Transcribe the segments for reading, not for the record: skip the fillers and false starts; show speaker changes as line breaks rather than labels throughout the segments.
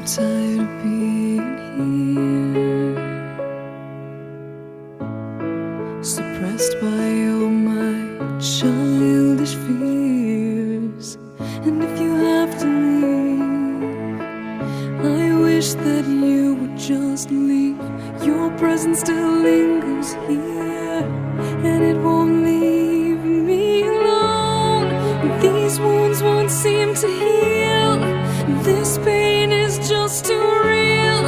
tired of being here, suppressed by all my childish fears. And if you have to leave, I wish that you would just leave. Your presence still lingers here, and it won't leave me alone. These wounds won't seem to heal. This pain is just too real.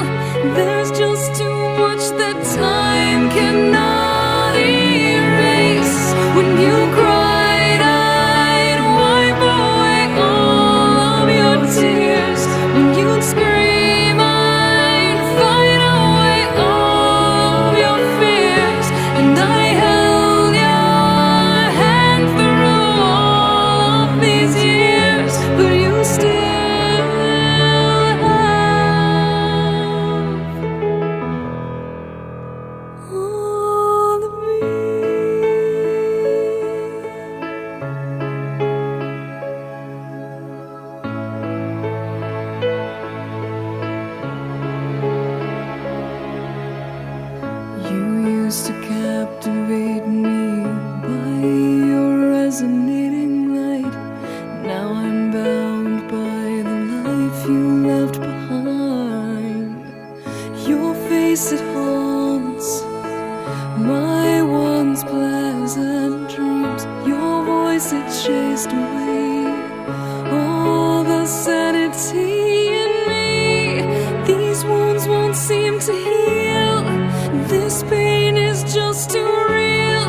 There's just too much that time cannot erase. When you cried, I'd wipe away all of your tears. When you'd scream, I'd fight away all of your fears. And I held your hand through all of these years, but you still all of me. You used to captivate me by your resonating light. Now I'm bound by the life you left behind. Your face, it haunts my once pleasant dreams. Your voice, it chased away all the sanity in me. These wounds won't seem to heal. This pain is just too real.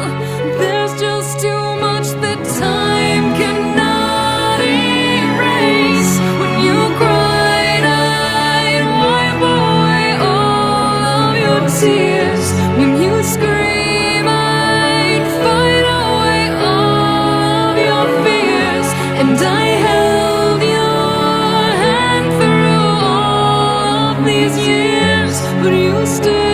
There's just too much that time cannot erase. When you cried, I'd wipe away all of your tears. When you scream, I'd fight away all of your fears. And I held your hand through all of these years, but you still